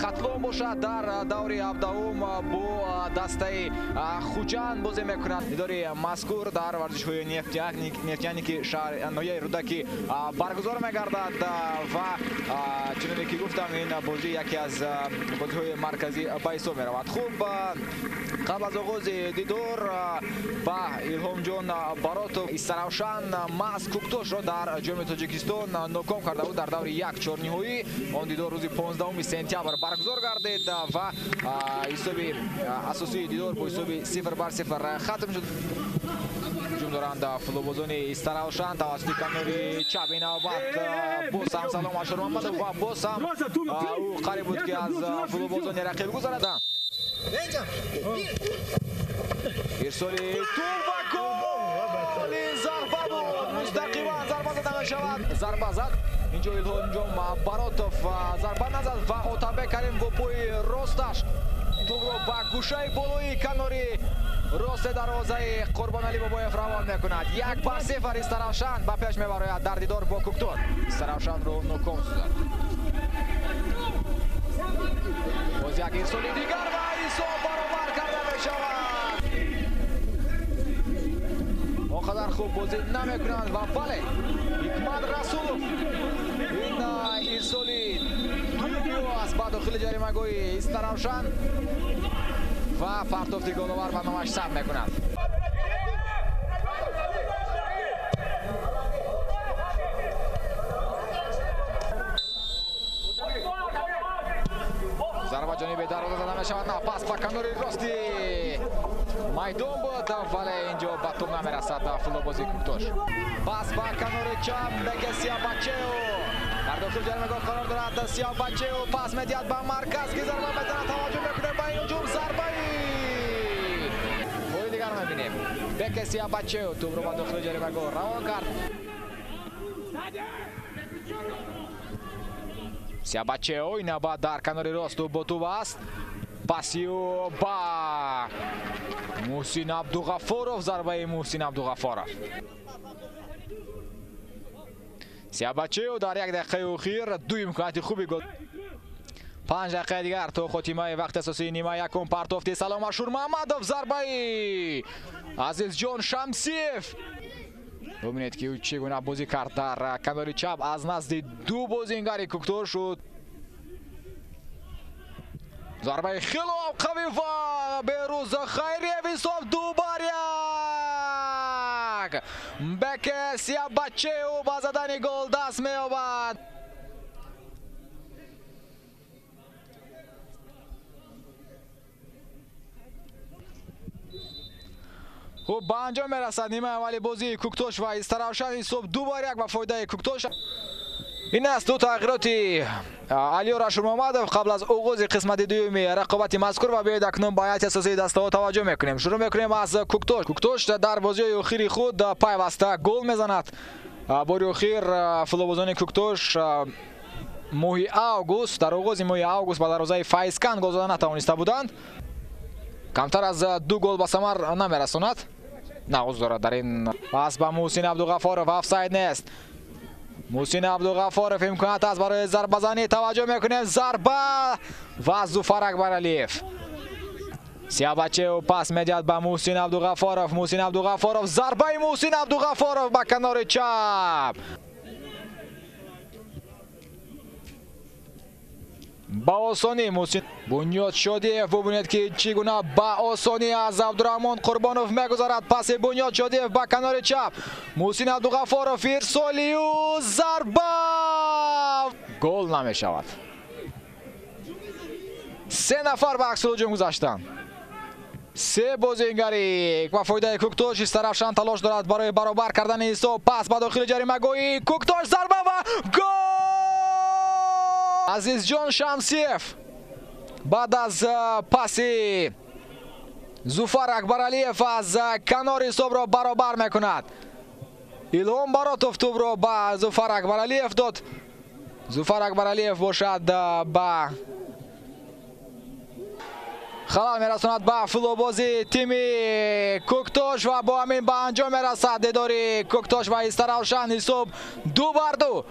хатлон бошад дар даври 17 бо дастаи хуҷанд бозӣ мекунад. идори мазкур дар варзишҳои нефтяники шаҳри ноҳияи рудаки баргузор мегардад ва чуноне ки гуфтам ин бозӣ яке аз бозиҳои марказӣ ба ҳисоб меравад. хуб, қабл аз оғози дидор ба Илҳомҷон Баротов Истаравшан Маз Куктошро дар ҷоми Тоҷикистон ноком карда буд дар даври як чорниҳоӣ. он дидор рӯзи 15 сентябр баргузор гардид ва ҳисоби асосии дидор бо ҳисоби 0-0 хатм шуд. ҳуҷум доранд футболбозони Истаравшан тавассути канори чап. ин навбат боз ҳам Салом Ашур Мамадов ва боз ҳам ӯ қариб буд ки аз футболбозони рақиб гузарад. ирсоли тӯб ва голи зарба буд. мустақиман зарба зада мешавад. зарба зад инҷо Илҳомҷон Баротов зарба назад ва Отабек Карим бо пои росташ тӯбро ба гӯшаи болои канори рости дарвозаи Қурбонали Бобоев равон мекунад. 1-0 Истаравшан ба пеш мебарояд дар дидор бо Куктор. Истаравшанро ноком созад. боз як ирсоли дигар ва ҳисоб баробар карда мешавад. он қадар хуб бозӣ намекунанд ва бале Ҳикмат Расулов ин ирсоли дуюмио аст ба дохили ҷаримагоҳи Истаравшан ва партофти головар ба номаш сабт мекунад. зарба ҷониби дароза зада мешавад. на пас ба канори рости майдон буд вале инҷо ба тӯб намерасад футболбози Куктош. пас ба канори чап беке Сиябачео дар дохили ҷаримагоҳ қарор дорад. Сиябачео пас медиҳад ба марказ ки зарба метавонад таваҷҷӯҳ мекунем ба ин ҳуҷум. зарбаи бои дигар мебинем. беке Сиябачео тӯбро ба дохили ҷаримагоҳ равон кард. Сиябачео ин ба дар канори росту бо тӯб аст. пасио ба Муҳсин Абдуғафоров. зарбаи Муҳсин Абдуғафоров. Сиябачео дар як дақиқаи охир ду имконияти хуби гол. 5 дақиқаи дигар то хотимаи вақти асосии нима якум. партофти Салом Ашур Мамадов. зарбаи Азизҷон Шамсиев. бубинед ки ӯ чӣ гуна бозӣ кард дар канори чап аз назди ду бозингари Куктор шуд. зарбаи хело қавӣ ва Берӯз Хайриев. ҳисоб 2-1. беке Сиябачео ба задани гол даст меёбад. хуб, ба анҷом мерасад нимаи аввали бозии Куктош ва Истаравшан. ҳисоб 2-1 ба фоидаи Куктош. ин аст ду тағйироти Алиёр Ашурмамадов қабл аз оғози қисмати дуюми рақобати мазкур ва биёед акнун ба ҳайати асосии даставо таваҷҷӯҳ мекунем. шурӯъ мекунем аз Куктош. Куктош дар бозиҳои охири худ пайваста гол мезанад. бори охир футболбозони Куктош моҳи август дар оғози моҳи август ба дарвозаи Фаизкан гол зада натавониста буданд. камтар аз 2 гол ба самар намерасонад. нағз дорад дар ин пас ба Муҳсин Абдуғафоров. офсайд нест. Муҳсин Абдуғафоров имконият аст барои зарбазанӣ. таваҷҷӯҳ мекунем. зарба ва Зуфар Акбаралиев. Сиябачео пас медиҳад ба Муҳсин Абдуғафоров. Муҳсин Абдуғафоров. зарбаи Муҳсин Абдуғафоров ба канори чап. ба осонӣ Муҳсин Бунёд Шодиев. бубинед ки чӣ гуна ба осонӣ аз Абдураҳмон Қурбонов мегузарад. паси Бунёд Шодиев ба канори чап. Муҳсин Абдуғафоров. ирсолию зарба. гол намешавад. 3 нафар ба аксулҳуҷум гузаштанд. 3 бозингари ба фоидаи Куктош. Истаравшан талош дорад барои баробар кардани ҳисоб. пас ба дохили ҷаримагоҳи Куктош. зарба ва гол. Азизҷон Шамсиев баъд аз паси Зуфар Акбаралиев аз канор ҳисобро баробар мекунад. Илҳом Баротов тӯбро ба Зуфар Акбаралиев дод. Зуфар Акбаралиев бошад ба халал мерасонад ба футболбози тими Куктош ва бо ҳамин ба анҷом мерасад дидори Куктош ва Истаравшан. ҳисоб 2-2.